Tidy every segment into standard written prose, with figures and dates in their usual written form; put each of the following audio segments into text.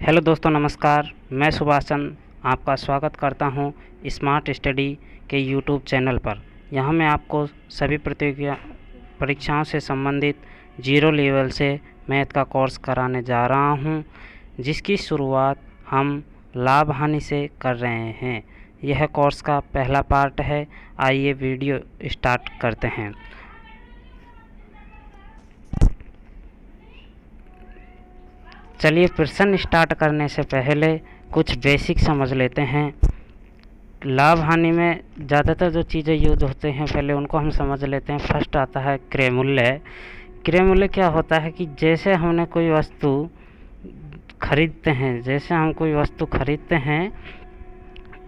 Hello दोस्तों, नमस्कार। मैं सुभाष चंद आपका स्वागत करता हूं स्मार्ट स्टडी के यूट्यूब चैनल पर। यहां मैं आपको सभी प्रतियोगिता परीक्षाओं से संबंधित जीरो लेवल से मैथ का कोर्स कराने जा रहा हूं, जिसकी शुरुआत हम लाभ हानि से कर रहे हैं। यह कोर्स का पहला पार्ट है। आइए वीडियो स्टार्ट करते हैं। चलिए, प्रश्न स्टार्ट करने से पहले कुछ बेसिक समझ लेते हैं। लाभ हानि में ज़्यादातर जो चीज़ें यूज होते हैं पहले उनको हम समझ लेते हैं। फर्स्ट आता है क्रय मूल्य। क्रय मूल्य क्या होता है कि जैसे हमने कोई वस्तु खरीदते हैं,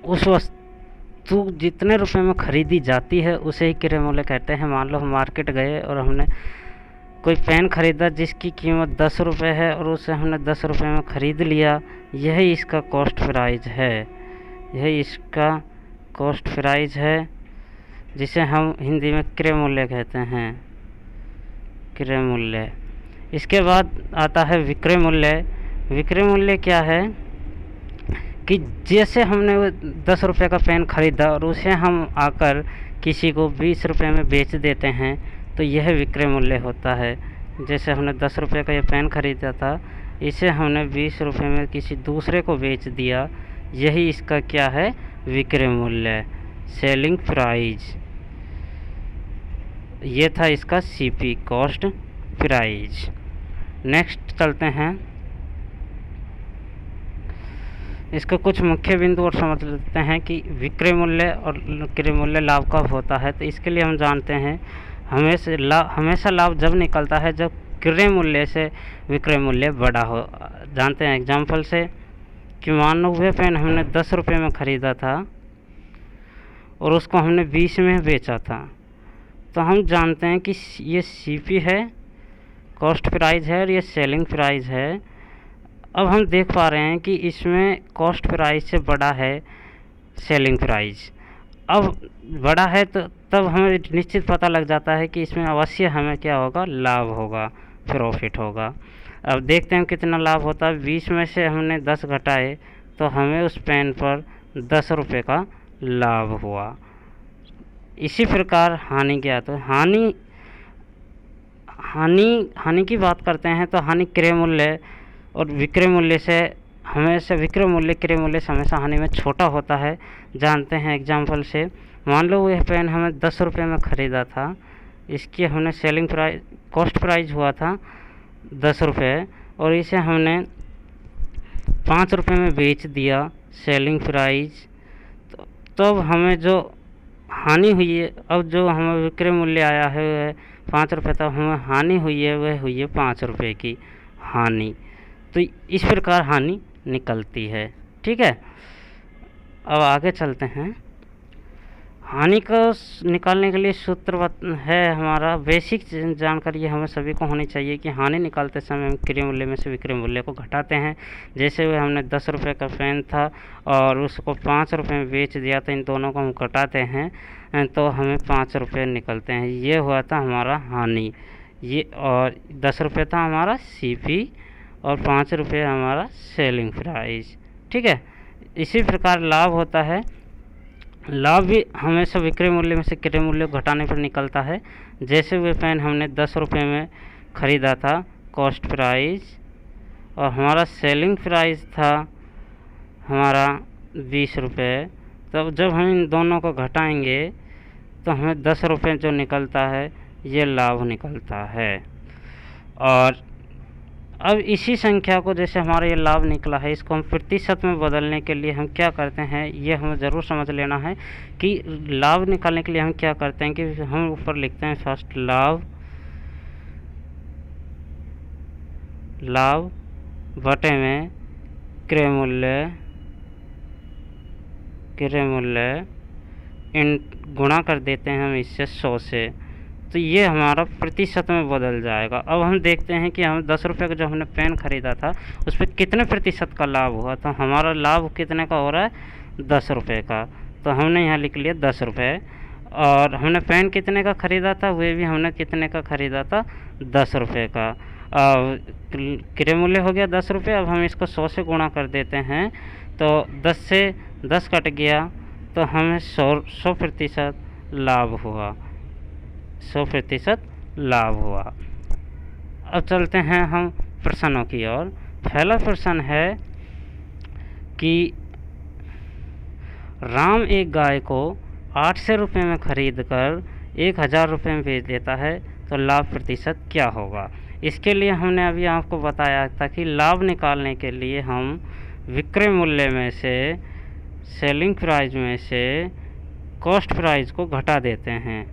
उस वस्तु जितने रुपए में खरीदी जाती है उसे ही क्रय मूल्य कहते हैं। मान लो हम मार्केट गए और हमने कोई पेन ख़रीदा जिसकी कीमत 10 रुपये है और उसे हमने 10 रुपये में ख़रीद लिया, यही इसका कॉस्ट प्राइस है, जिसे हम हिंदी में क्रय मूल्य कहते हैं। क्रय मूल्य। इसके बाद आता है विक्रय मूल्य। विक्रय मूल्य क्या है कि जैसे हमने 10 रुपये का पेन ख़रीदा और उसे हम आकर किसी को 20 रुपये में बेच देते हैं, तो यह विक्रय मूल्य होता है। जैसे हमने 10 रुपये का यह पेन ख़रीदा था, इसे हमने 20 रुपये में किसी दूसरे को बेच दिया, यही इसका क्या है, विक्रय मूल्य, सेलिंग प्राइस। ये था इसका सीपी, कॉस्ट प्राइस। नेक्स्ट चलते हैं, इसका कुछ मुख्य बिंदु और समझ लेते हैं कि विक्रय मूल्य और क्रय मूल्य लाभ कब होता है। तो इसके लिए हम जानते हैं हमेशा लाभ जब निकलता है जब क्रय मूल्य से विक्रय मूल्य बड़ा हो। जानते हैं एग्जाम्पल से कि मान लो वह पेन हमने 10 रुपये में ख़रीदा था और उसको हमने 20 में बेचा था, तो हम जानते हैं कि ये सीपी है, कॉस्ट प्राइस है, और ये सेलिंग प्राइस है। अब हम देख पा रहे हैं कि इसमें कॉस्ट प्राइस से बड़ा है सेलिंग प्राइस। अब बड़ा है तो तब हमें निश्चित पता लग जाता है कि इसमें अवश्य हमें क्या होगा, लाभ होगा, प्रॉफिट होगा। अब देखते हैं कितना लाभ होता है। 20 में से हमने 10 घटाए तो हमें उस पेन पर 10 रुपये का लाभ हुआ। इसी प्रकार हानि क्या, तो हानि की बात करते हैं तो हानि क्रय मूल्य और विक्रय मूल्य से हमेशा क्रय मूल्य से हमेशा हानि में छोटा होता है। जानते हैं एग्जाम्पल से, मान लो यह पेन हमें 10 रुपये में ख़रीदा था, इसकी हमने सेलिंग प्राइस, कॉस्ट प्राइस हुआ था 10 रुपये, और इसे हमने 5 रुपये में बेच दिया, सेलिंग प्राइस। तो अब हमें जो हानि हुई है, अब जो हमें विक्रय मूल्य आया है 5 रुपये, तब हमें हानि हुई है वह हुई है 5 रुपये की हानि। तो इस प्रकार हानि निकलती है। ठीक है, अब आगे चलते हैं। हानि को निकालने के लिए सूत्र है हमारा, बेसिक जानकारी हमें सभी को होनी चाहिए कि हानि निकालते समय हम क्रय मूल्य में से विक्रय मूल्य को घटाते हैं। जैसे हुए हमने 10 रुपये का पेन था और उसको 5 रुपये में बेच दिया, तो इन दोनों को हम घटाते हैं तो हमें 5 रुपये निकलते हैं। ये हुआ था हमारा हानि। ये और 10 रुपये था हमारा सीपी और 5 रुपये हमारा सेलिंग प्राइस। ठीक है, इसी प्रकार लाभ होता है। लाभ भी हमेशा विक्रय मूल्य में से क्रय मूल्य घटाने पर निकलता है। जैसे वे पेन हमने 10 रुपये में ख़रीदा था, कॉस्ट प्राइस, और हमारा सेलिंग प्राइस था हमारा 20 रुपये, तब जब हम इन दोनों को घटाएंगे तो हमें 10 रुपये जो निकलता है ये लाभ निकलता है। और अब इसी संख्या को, जैसे हमारा ये लाभ निकला है, इसको हम प्रतिशत में बदलने के लिए हम क्या करते हैं, ये हमें ज़रूर समझ लेना है कि लाभ निकालने के लिए हम क्या करते हैं कि हम ऊपर लिखते हैं फर्स्ट लाभ बटे में क्रय मूल्य इन गुणा कर देते हैं हम इससे 100 से, तो ये हमारा प्रतिशत में बदल जाएगा। अब हम देखते हैं कि हम 10 रुपये का जो हमने पेन ख़रीदा था उस पर कितने प्रतिशत का लाभ हुआ। तो हमारा लाभ कितने का हो रहा है, 10 रुपये का, तो हमने यहाँ लिख लिया 10 रुपये। और हमने पेन कितने का ख़रीदा था, वे भी हमने कितने का ख़रीदा था, 10 रुपये का। क्रय मूल्य हो गया 10 रुपये। अब हम इसको 100 से गुणा कर देते हैं तो 10 से 10 कट गया तो हमें 100% लाभ हुआ, 100% लाभ हुआ। अब चलते हैं हम प्रश्नों की ओर। पहला प्रश्न है कि राम एक गाय को 800 रुपये में खरीद कर 1000 रुपये में बेच देता है तो लाभ प्रतिशत क्या होगा। इसके लिए हमने अभी आपको बताया था कि लाभ निकालने के लिए हम विक्रय मूल्य में से, सेलिंग प्राइस में से कॉस्ट प्राइस को घटा देते हैं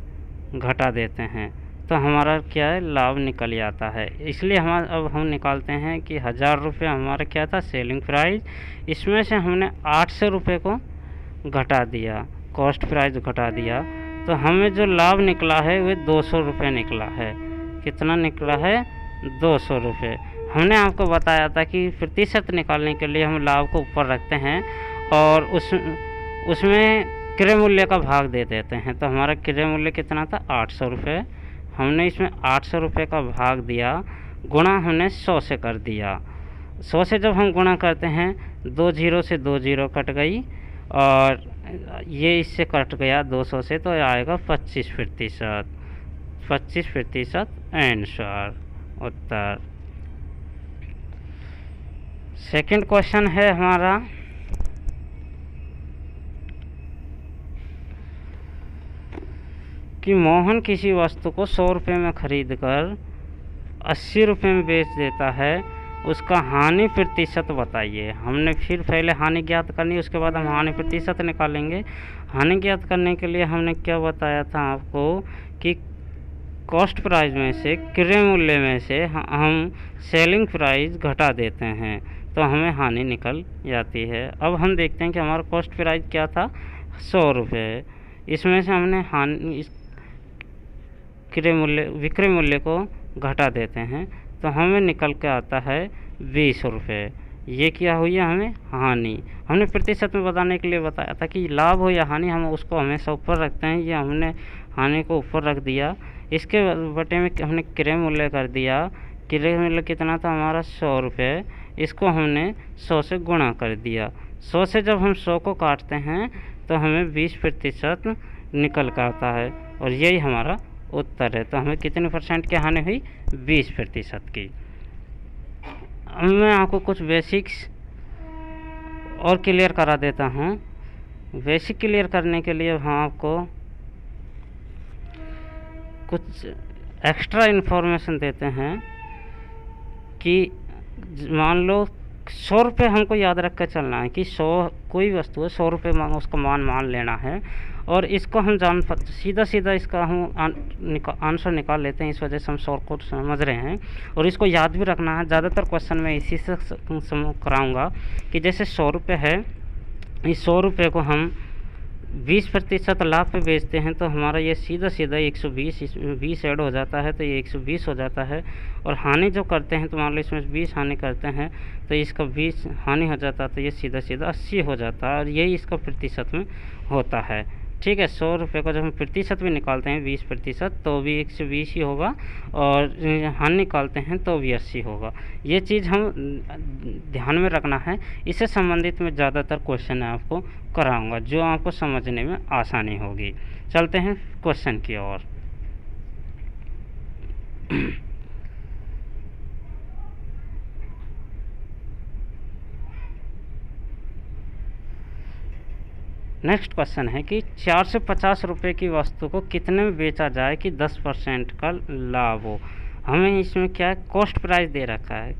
तो हमारा क्या है, लाभ निकल जाता है। इसलिए अब हम निकालते हैं कि 1000 रुपये हमारा क्या था, सेलिंग प्राइस। इसमें से हमने 800 रुपये को घटा दिया, कॉस्ट प्राइस घटा दिया, तो हमें जो लाभ निकला है वह 200 रुपये निकला है। कितना निकला है, 200 रुपये। हमने आपको बताया था कि प्रतिशत निकालने के लिए हम लाभ को ऊपर रखते हैं और उसमें क्रय मूल्य का भाग दे देते हैं। तो हमारा क्रय मूल्य कितना था, 800 रुपये। हमने इसमें 800 रुपये का भाग दिया, गुणा हमने 100 से कर दिया। 100 से जब हम गुणा करते हैं 2 जीरो से 2 जीरो कट गई और ये इससे कट गया 200 से, तो आएगा 25%। 25% आंसर, उत्तर। सेकंड क्वेश्चन है हमारा कि मोहन किसी वस्तु को 100 रुपये में खरीद कर 80 रुपये में बेच देता है, उसका हानि प्रतिशत बताइए। हमने फिर पहले हानि ज्ञात करनी है, उसके बाद हम हानि प्रतिशत निकालेंगे। हानि ज्ञात करने के लिए हमने क्या बताया था आपको कि कॉस्ट प्राइस में से, क्रय मूल्य में से हम सेलिंग प्राइस घटा देते हैं तो हमें हानि निकल जाती है। अब हम देखते हैं कि हमारा कॉस्ट प्राइस क्या था, 100 रुपये। इसमें से हमने विक्रय मूल्य को घटा देते हैं तो हमें निकल के आता है 20 रुपये। ये क्या हुई है, हमें हानि। हमने प्रतिशत में बताने के लिए बताया था कि लाभ हो या हानि हम उसको हमेशा ऊपर रखते हैं। ये हमने हानि को ऊपर रख दिया, इसके बटे में हमने क्रय मूल्य कर दिया। क्रय मूल्य कितना था हमारा, 100 रुपये। इसको हमने 100 से गुणा कर दिया। 100 से जब हम 100 को काटते हैं तो हमें 20% निकल कर आता है और यही हमारा उत्तर है। तो हमें कितने % की हानि हुई, 20% की। अब मैं आपको कुछ बेसिक्स और क्लियर करा देता हूँ। बेसिक क्लियर करने के लिए हम आपको कुछ एक्स्ट्रा इन्फॉर्मेशन देते हैं कि मान लो 100 रुपये हमको याद रख कर चलना है कि 100 कोई वस्तु है, 100 रुपये उसका मान लेना है और इसको हम सीधा इसका हम आंसर निकाल लेते हैं। इस वजह से हम शॉर्ट को समझ रहे हैं और इसको याद भी रखना है। ज़्यादातर क्वेश्चन में इसी से कराऊंगा कि जैसे 100 रुपये है, इस 100 रुपये को हम 20% लाभ पे बेचते हैं तो हमारा ये सीधा 120, इसमें 20 ऐड हो जाता है तो ये 120 हो जाता है। और हानि जो करते हैं तो मान लो इसमें 20 हानि करते हैं तो इसका 20 हानि हो जाता है तो ये सीधा 80 हो जाता है और यही इसका प्रतिशत में होता है। ठीक है, 100 रुपये का जब हम प्रतिशत भी निकालते हैं 20% तो भी 120 ही होगा और हानि निकालते हैं तो भी 80 होगा। ये चीज़ हम ध्यान में रखना है। इससे संबंधित मैं ज़्यादातर क्वेश्चन आपको कराऊंगा जो आपको समझने में आसानी होगी। चलते हैं क्वेश्चन की ओर। नेक्स्ट क्वेश्चन है कि 450 रुपये की वस्तु को कितने में बेचा जाए कि 10% का लाभ हो। हमें इसमें क्या कॉस्ट प्राइस दे रखा है,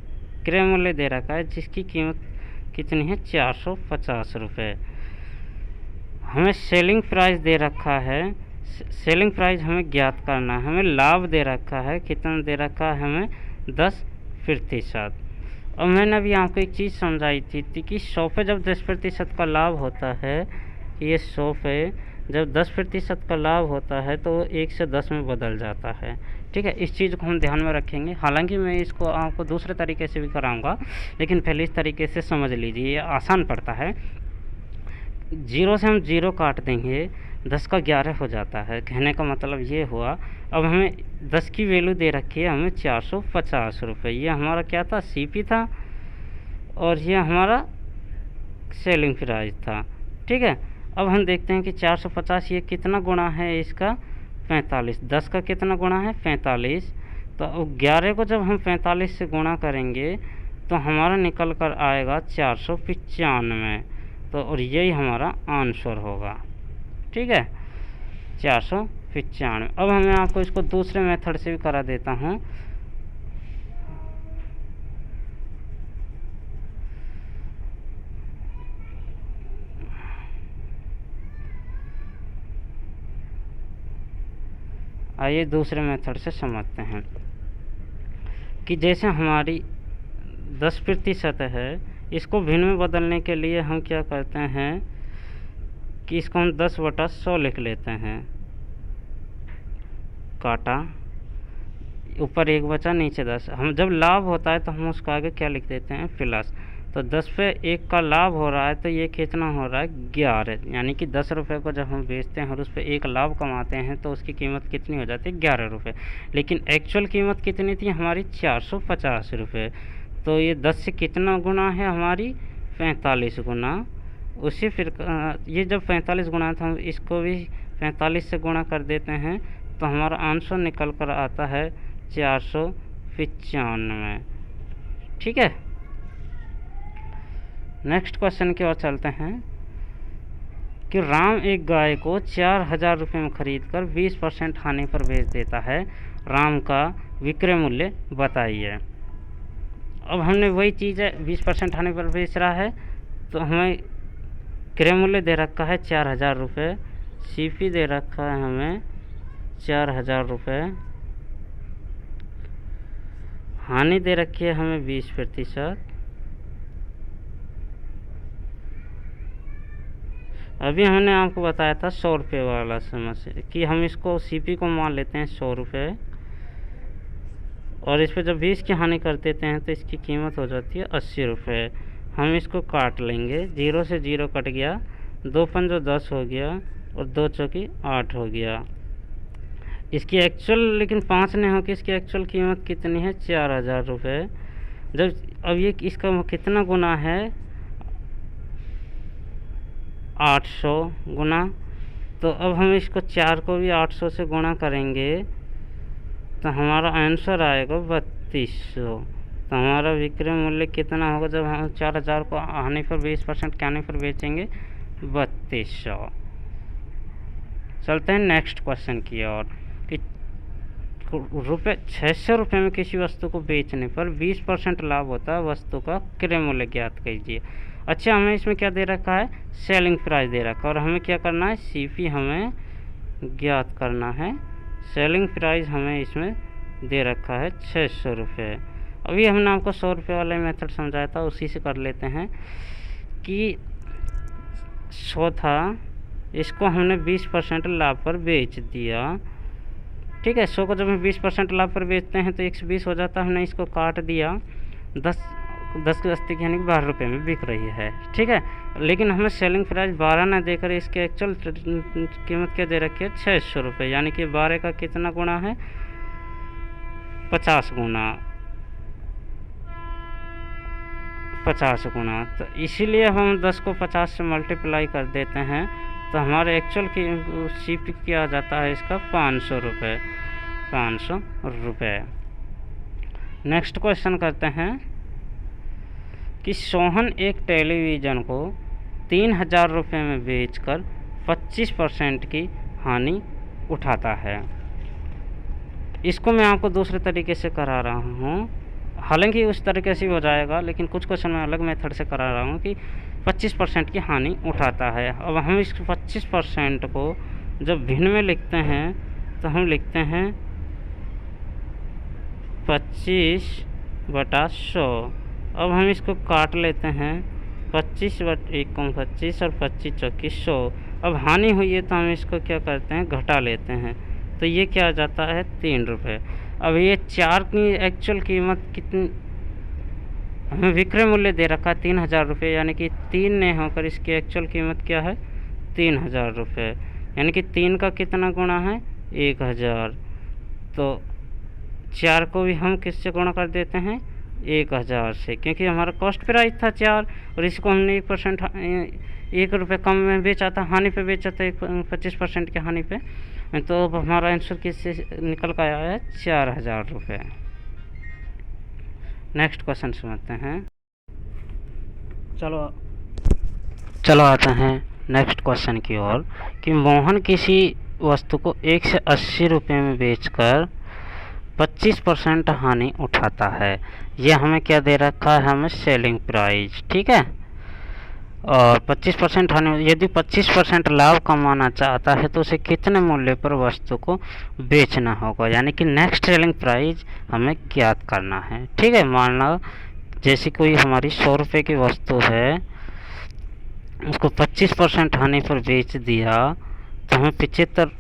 क्रय मूल्य दे रखा है जिसकी कीमत कितनी है, 450 रुपये। हमें सेलिंग प्राइस दे रखा है, सेलिंग प्राइस हमें ज्ञात करना है। हमें लाभ दे रखा है, कितना दे रखा है हमें, 10%। और मैंने अभी आपको एक चीज़ समझाई थी कि 100 पे जब 10% का लाभ होता है, ये 100 पे जब 10% का लाभ होता है तो 1 से 10 में बदल जाता है। ठीक है, इस चीज़ को हम ध्यान में रखेंगे। हालांकि मैं इसको आपको दूसरे तरीके से भी कराऊंगा लेकिन पहले इस तरीके से समझ लीजिए, ये आसान पड़ता है। जीरो से हम जीरो काट देंगे, 10 का 11 हो जाता है। कहने का मतलब ये हुआ, अब हमें 10 की वैल्यू दे रखी है हमें 450 रुपये। ये हमारा क्या था, सीपी था, और ये हमारा सेलिंग प्राइस था। ठीक है, अब हम देखते हैं कि 450 ये कितना गुणा है इसका, 45। 10 का कितना गुणा है, 45। तो 11 को जब हम 45 से गुणा करेंगे तो हमारा निकल कर आएगा 495। तो और यही हमारा आंसर होगा। ठीक है, 495। अब मैं आपको इसको दूसरे मेथड से भी करा देता हूँ। आइए दूसरे मेथड से समझते हैं कि जैसे हमारी 10% है, इसको भिन्न में बदलने के लिए हम क्या करते हैं कि इसको हम 10/100 लिख लेते हैं। काटा, ऊपर 1 बचा, नीचे 10। हम जब लाभ होता है तो हम उसका आगे क्या लिख देते हैं, प्लस। तो 10 पे 1 का लाभ हो रहा है तो ये कितना हो रहा है, 11। यानी कि 10 रुपये को जब हम बेचते हैं और उस पर 1 लाभ कमाते हैं तो उसकी कीमत कितनी हो जाती है, 11 रुपये। लेकिन एक्चुअल कीमत कितनी थी हमारी, 450 रुपये। तो ये 10 से कितना गुना है हमारी, 45 गुना। उसी फिर ये जब 45 गुना था, हम इसको भी 45 से गुणा कर देते हैं तो हमारा आंसर निकल कर आता है 495। ठीक है, नेक्स्ट क्वेश्चन की ओर चलते हैं कि राम एक गाय को 4000 रुपये में खरीद कर 20% हानि पर बेच देता है। राम का विक्रय मूल्य बताइए। अब हमने वही चीज़ है, 20% हानि पर बेच रहा है तो हमें क्रय मूल्य दे रखा है 4000 रुपये, सीपी दे रखा है हमें 4000 रुपये, हानि दे रखी है हमें 20%। अभी हमने आपको बताया था 100 रुपये वाला समस्या कि हम इसको सीपी को मान लेते हैं 100 रुपये, और इस पर जब 20 की हानि कर देते हैं तो इसकी कीमत हो जाती है 80 रुपये। हम इसको काट लेंगे, 0 से 0 कट गया, 2 पंजो 10 हो गया और 2 चौकी 8 हो गया। इसकी एक्चुअल, लेकिन 5 नहीं होगी, इसकी एक्चुअल कीमत कितनी है, 4000 रुपये। जब अब ये इसका कितना गुना है, 800 गुना। तो अब हम इसको 4 को भी 800 से गुणा करेंगे तो हमारा आंसर आएगा 3200। तो हमारा विक्रय मूल्य कितना होगा जब हम 4000 को हानि पर 20% के हानि पर बेचेंगे, 3200। चलते हैं नेक्स्ट क्वेश्चन की ओर कि 600 रुपये में किसी वस्तु को बेचने पर 20% लाभ होता है, वस्तु का क्रय मूल्य ज्ञात कीजिए। अच्छा, हमें इसमें क्या दे रखा है, सेलिंग प्राइस दे रखा है, और हमें क्या करना है, सीपी हमें ज्ञात करना है। सेलिंग प्राइस हमें इसमें दे रखा है 600 रुपये। अभी हमने आपको 100 रुपये वाले मेथड समझाया था, उसी से कर लेते हैं कि 100 था, इसको हमने 20% लाभ पर बेच दिया। ठीक है, 100 को जब हम 20% लाभ पर बेचते हैं तो 120 हो जाता है। हमने इसको काट दिया, 10 की 80 यानी कि 12 रुपये में बिक रही है। ठीक है, लेकिन हमें सेलिंग प्राइस 12 ना देकर इसके एक्चुअल कीमत क्या दे रखी है, 600 रुपये। यानी कि 12 का कितना गुना है, 50 गुना, 50 गुना। तो इसीलिए हम 10 को 50 से मल्टीप्लाई कर देते हैं तो हमारे एक्चुअल की सीपी किया जाता है इसका 500 रुपये, 500 रुपये। नेक्स्ट क्वेश्चन करते हैं कि सोहन एक टेलीविज़न को 3000 रुपये में बेचकर 25% की हानि उठाता है। इसको मैं आपको दूसरे तरीके से करा रहा हूँ, हालांकि उस तरीके से हो जाएगा, लेकिन कुछ क्वेश्चन मैं अलग मेथड से करा रहा हूँ कि 25% की हानि उठाता है। अब हम इस 25% को जब भिन्न में लिखते हैं तो हम लिखते हैं 25/100। अब हम इसको काट लेते हैं, 25/1 और 25×100। अब हानि हुई है तो हम इसको क्या करते हैं, घटा लेते हैं, तो ये क्या आ जाता है, 3 रुपये। अब ये 4 की एक्चुअल कीमत कितनी, हमें विक्रय मूल्य दे रखा है 3000 रुपये, यानी कि 3 ने होकर इसकी एक्चुअल कीमत क्या है 3000 रुपये, यानी कि 3 का कितना गुणा है 1000। तो 4 को भी हम किससे गुणा कर देते हैं 1000 से, क्योंकि हमारा कॉस्ट प्राइस था 4 और इसको हमने 1% 1 रुपये कम में बेचा था, हानि पे बेचा था 25% की हानि पे। तो अब हमारा आंसर किससे निकल कर आया है 4000 रुपये। नेक्स्ट क्वेश्चन समझते हैं। चलो आते हैं नेक्स्ट क्वेश्चन की ओर कि मोहन किसी वस्तु को 1 से 80 रुपये में बेचकर 25% हानि उठाता है। यह हमें क्या दे रखा है, हमें सेलिंग प्राइस, ठीक है। और 25% हानि, यदि 25% लाभ कमाना चाहता है तो उसे कितने मूल्य पर वस्तु को बेचना होगा, यानी कि नेक्स्ट सेलिंग प्राइस हमें ज्ञात करना है, ठीक है। मान लो जैसे कोई हमारी 100 रुपये की वस्तु है, उसको 25% हानि पर बेच दिया तो हमें 75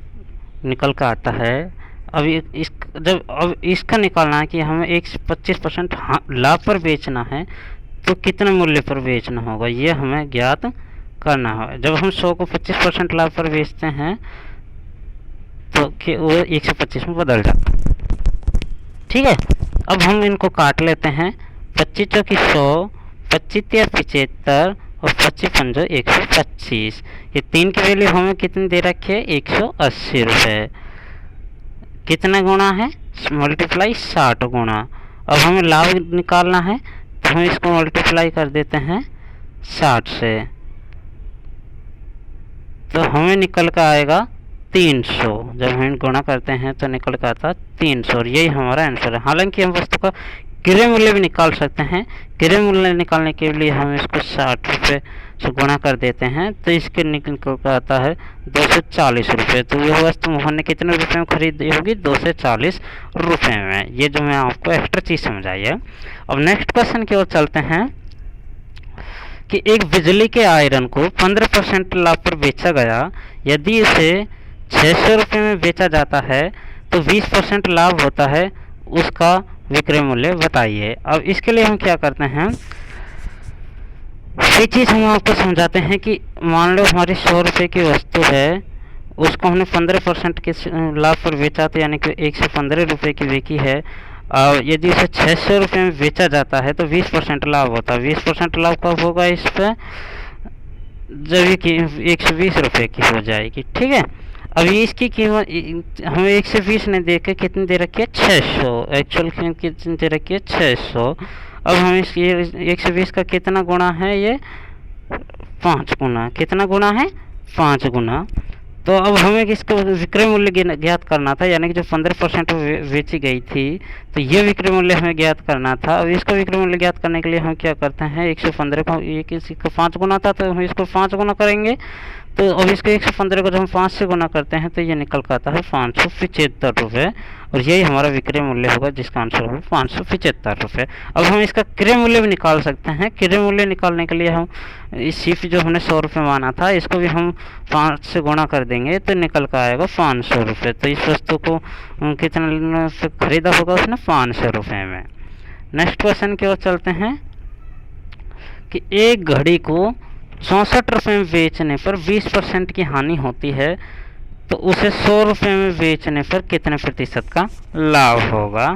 निकल कर आता है। अब इसका निकालना है कि हमें 1 से 25% लाभ पर बेचना है तो कितने मूल्य पर बेचना होगा, ये हमें ज्ञात करना है। जब हम 100 को 25% लाभ पर बेचते हैं तो वो 1 से 25 में बदल जाता है, ठीक है। अब हम इनको काट लेते हैं, 25 चौकी 100, 25 75 और 25 125। ये 3 की वैल्यू हमें कितनी दे रखी है 180 रुपये। कितना गुणा है मल्टीप्लाई 60 गुणा। अब हमें लाभ निकालना है तो हम इसको मल्टीप्लाई कर देते हैं 60 से, तो हमें निकल कर आएगा 300। जब हम गुणा करते हैं तो निकल कर आता 300 और यही हमारा आंसर है। हालांकि हम वस्तु का क्रय मूल्य भी निकाल सकते हैं। क्रय मूल्य निकालने के लिए हम इसको 60 रुपये से गुणा कर देते हैं तो इसके निकल कर आता है 240 रुपये। तो यह वस्तु मोहन ने कितने रुपए में खरीदी होगी 240 रुपये में। ये जो मैं आपको एक्स्ट्रा चीज़ समझाई है। अब नेक्स्ट क्वेश्चन की ओर चलते हैं कि एक बिजली के आयरन को 15% लाभ पर बेचा गया। यदि इसे 600 रुपये में बेचा जाता है तो 20% लाभ होता है, उसका विक्रय मूल्य बताइए। अब इसके लिए हम क्या करते हैं, ये चीज़ हम आपको समझाते हैं कि मान लो हमारी 100 रुपये की वस्तु है, उसको हमने 15% के लाभ पर बेचा तो यानी कि 1 से 15 रुपये की बिकी है। और यदि उसे 600 रुपये में बेचा जाता है तो 20% लाभ होता है। 20% लाभ कब होगा इस पर, जब ये 120 रुपये की हो जाएगी, ठीक है। अभी इसकी कीमत हमें 120 ने दे के कितनी दे रखी है 600, एक्चुअल कीमत कितनी दे रखी है 600। अब हम इस 120 का कितना गुणा है, ये 5 गुना। कितना गुना है 5 गुना। तो अब हमें इसको विक्रय मूल्य ज्ञात करना था, यानी कि जो 15% बेची गई थी तो ये विक्रय मूल्य हमें ज्ञात करना था। अब इसका विक्रय मूल्य ज्ञात करने के लिए हम क्या करते हैं, 115 को किसी को 5 गुना था तो हम इसको 5 गुना करेंगे। तो अब इसको 115 को जब हम 5 से गुना करते हैं तो ये निकल कर आता है 575 रुपये और यही हमारा विक्रय मूल्य होगा, जिसका आंसर होगा 575 रुपये। अब हम इसका क्रय मूल्य भी निकाल सकते हैं। क्रय मूल्य निकालने के लिए हम इस सिर्फ जो हमने 100 रुपये माना था इसको भी हम 5 से गुणा कर देंगे तो निकल कर आएगा 500 रुपये। तो इस वस्तु को कितना से खरीदा होगा उसने 500 रुपये में। नेक्स्ट क्वेश्चन की ओर चलते हैं कि एक घड़ी को 64 रुपये में बेचने पर 20% की हानि होती है तो उसे 100 रुपये में बेचने पर कितने प्रतिशत का लाभ होगा।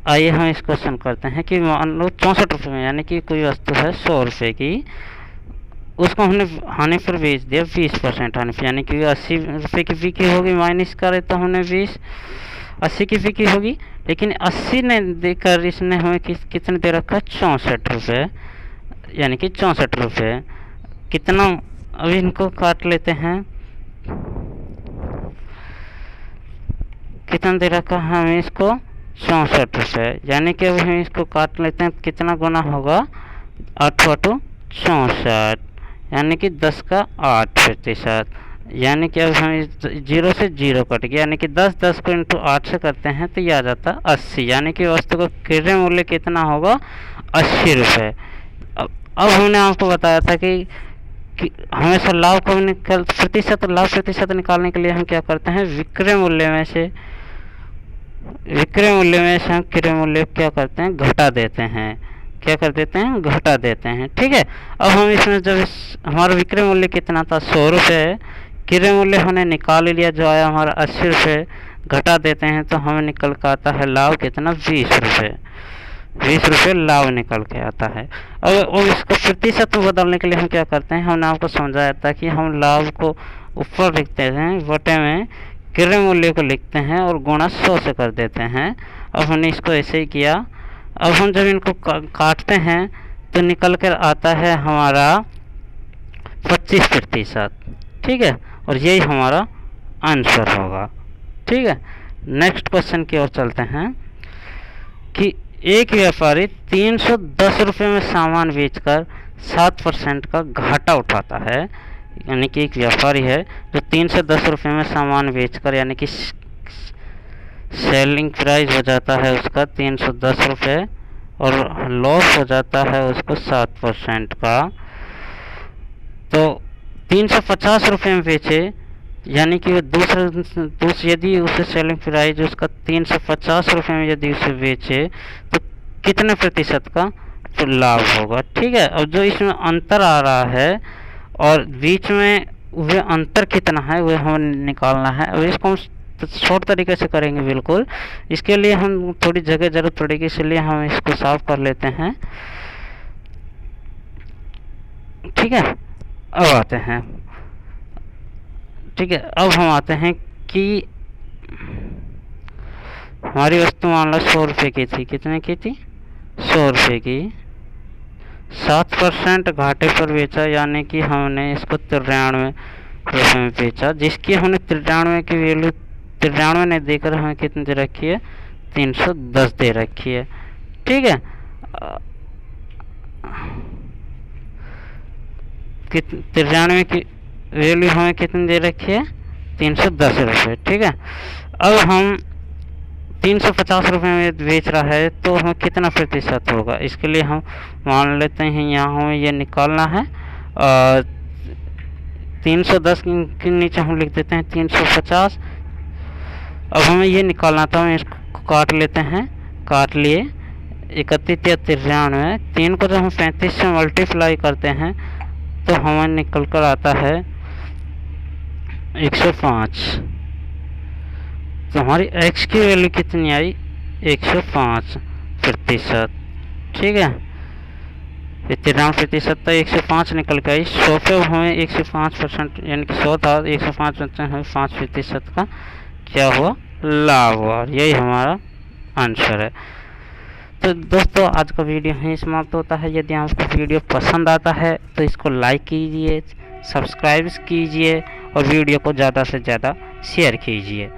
आइए हम इस क्वेश्चन करते हैं कि मान लो 64 रुपये में, यानी कि कोई वस्तु है 100 रुपये की, उसको हमने हानि पर बेच दिया 20% हानि पर, यानी कि 80 रुपये की बिकी होगी, माइनस करें तो हमने 80 की बिकी होगी। लेकिन 80 ने देकर इसने हमें कितने दे रखा है 64 रुपये, यानी कि 64 रुपये। कितना, अभी इनको काट लेते हैं, कितना दे रखा है हमें इसको 64 रुपये, यानी कि अभी हम इसको काट लेते हैं, कितना गुना होगा 8 8 64, यानी कि 10 का 8%, यानी कि अब हम 0 से 0 कट गया, यानी कि 10 को इंटू 8 से करते हैं तो ये आ जाता है 80, यानी कि वस्तु का क्रय मूल्य कितना होगा 80 रुपये। अब हमने आपको बताया था कि हमेशा लाभ को लाभ प्रतिशत निकालने के लिए हम क्या करते हैं, विक्रय मूल्य में से हम क्रय मूल्य क्या करते हैं, घटा देते हैं। क्या कर देते हैं, घटा देते हैं। ठीक है, अब हम इसमें जब हमारा विक्रय मूल्य कितना था, 100 रुपये, क्रय मूल्य हमने निकाल लिया जो आया हमारा 80 रुपये, घटा देते हैं तो हमें निकल कर आता है लाभ कितना, 20 रुपये। 20 रुपये लाभ निकल के आता है। और इसको प्रतिशत में बदलने के लिए हम क्या करते हैं, हमने आपको समझाया था कि हम लाभ को ऊपर लिखते हैं, बटे में क्रय मूल्य को लिखते हैं और गुणा 100 से कर देते हैं। अब हमने इसको ऐसे ही किया। अब हम जब इनको काटते हैं तो निकल कर आता है हमारा 25%। ठीक है, और यही हमारा आंसर होगा। ठीक है, नेक्स्ट क्वेश्चन की ओर चलते हैं कि एक व्यापारी 310 रुपये में सामान बेचकर 7% का घाटा उठाता है। यानी कि एक व्यापारी है जो 310 रुपये में सामान बेचकर, यानी कि सेलिंग प्राइस हो जाता है उसका 310 रुपये और लॉस हो जाता है उसको 7% का। तो 350 रुपये में बेचे, यानी कि वो दूसरा यदि उसे सेलिंग प्राइस उसका 350 रुपये में यदि उसे बेचे तो कितने प्रतिशत का तो लाभ होगा। ठीक है, अब जो इसमें अंतर आ रहा है और बीच में वह अंतर कितना है वह हमें निकालना है। अब इसको हम शॉर्ट तरीके से करेंगे बिल्कुल। इसके लिए हम थोड़ी जगह ज़रूरत पड़ेगी, इसलिए हम इसको साफ कर लेते हैं। ठीक है, अब आते हैं। ठीक है, अब हम आते हैं कि हमारी वस्तु मान लो 100 रुपये की थी। कितने की थी, 100 रुपये की। 7% घाटे पर बेचा, यानी कि हमने इसको 93 रुपये में बेचा, जिसकी हमने 93 की वैल्यू 93 ने देकर हमें कितनी दे रखी है, 310 दे रखी है। ठीक है, 93 की वैल्यू हमें कितनी दे रखी है, 310 रुपये। ठीक है, अब हम 350 रुपये में बेच रहा है तो हमें कितना प्रतिशत होगा, इसके लिए हम मान लेते हैं यहाँ हमें ये निकालना है। 310 के नीचे हम लिख देते हैं 350। अब हमें ये निकालना था, हम इसको काट लेते हैं। काट लिए 31 या 93, 3 को जब हम 35 से मल्टीप्लाई करते हैं तो हमें निकल कर आता है 105। तो हमारी x की वैल्यू कितनी आई, 105%। ठीक है, 93% तो 105 निकल के आई। 100 पे हमें 105%, यानी कि 100 था, 105% हमें 5% का क्या हुआ, लाभ हुआ। यही हमारा आंसर है। तो दोस्तों आज का वीडियो यहीं समाप्त होता है। यदि आपको वीडियो पसंद आता है तो इसको लाइक कीजिए, सब्सक्राइब कीजिए और वीडियो को ज़्यादा से ज़्यादा शेयर कीजिए।